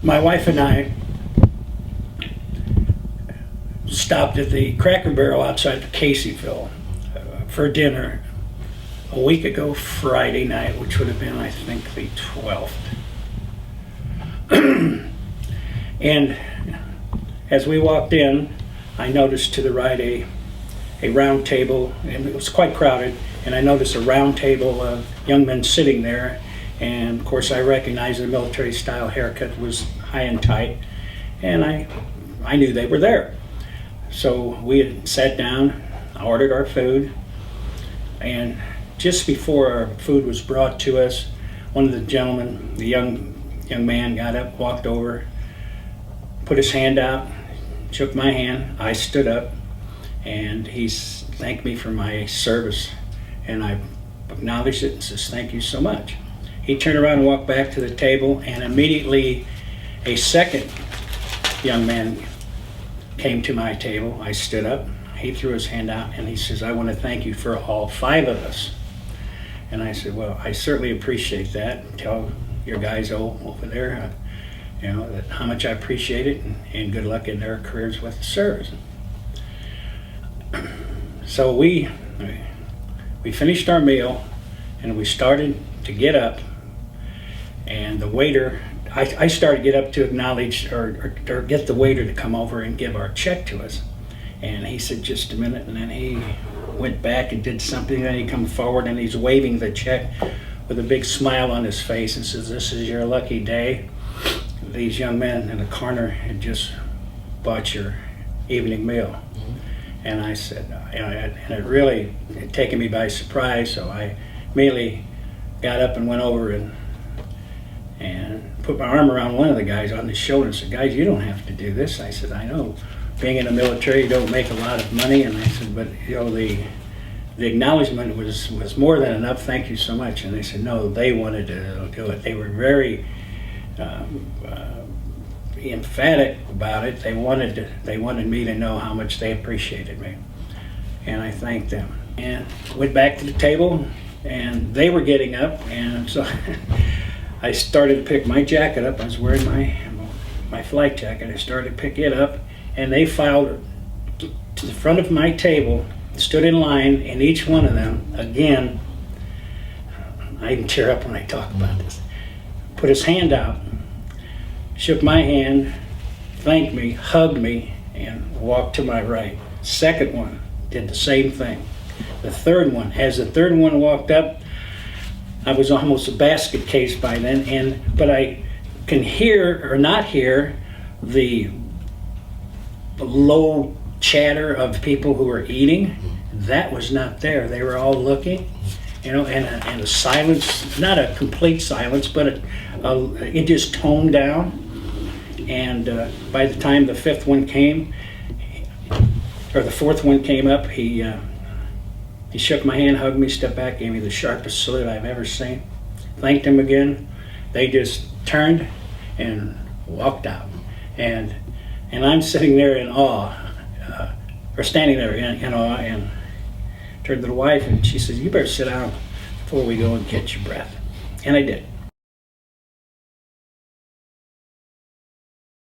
My wife and I stopped at the Cracker Barrel outside of Caseyville for dinner a week ago Friday night, which would have been, I think, the 12th. And as we walked in, I noticed to the right a round table, and it was quite crowded, and I noticed a round table of young men sitting there, and of course I recognized the military style haircut was high and tight, and I knew they were there. So we had sat down, ordered our food, and just before our food was brought to us, one of the gentlemen, the young man, got up, walked over, put his hand out, shook my hand. I stood up, and he thanked me for my service, and I acknowledged it and says, "Thank you so much." He turned around and walked back to the table, and immediately a second young man came to my table. I stood up. He threw his hand out, and he says, "I want to thank you for all 5 of us." And I said, "Well, I certainly appreciate that. Tell your guys over there, that how much I appreciate it, and good luck in their careers with the service." So we finished our meal, and we started to get up, and the waiter, I started to get up to acknowledge or get the waiter to come over and give our check to us. And he said, "Just a minute," and then he went back and did something, and he come forward and he's waving the check with a big smile on his face and says, "This is your lucky day. These young men in the corner had just bought your evening meal." And I said, and it really had taken me by surprise, so I immediately got up and went over and put my arm around one of the guys on his shoulder and said, "Guys, you don't have to do this." I said, "I know, being in the military, you don't make a lot of money." And I said, "But the acknowledgement was more than enough. Thank you so much." And they said, "No, they wanted to do it." They were very emphatic about it. They wanted me to know how much they appreciated me, and I thanked them. And went back to the table, and they were getting up, and so I started to pick my jacket up. I was wearing my flight jacket. I started to pick it up, and they filed to the front of my table, stood in line, and each one of them, again, I even tear up when I talk about this, put his hand out, shook my hand, thanked me, hugged me, and walked to my right. Second one did the same thing. The third one, as the third one walked up, I was almost a basket case by then, but I can hear or not hear the low chatter of people who were eating. That was not there. They were all looking, and a silence, not a complete silence, but it just toned down. And by the time the fifth one came, or the fourth one came up, he shook my hand, hugged me, stepped back, gave me the sharpest salute I've ever seen. Thanked him again. They just turned and walked out. And I'm sitting there in awe, or standing there in awe, and turned to the wife, and she says, "You better sit down before we go and catch your breath." And I did.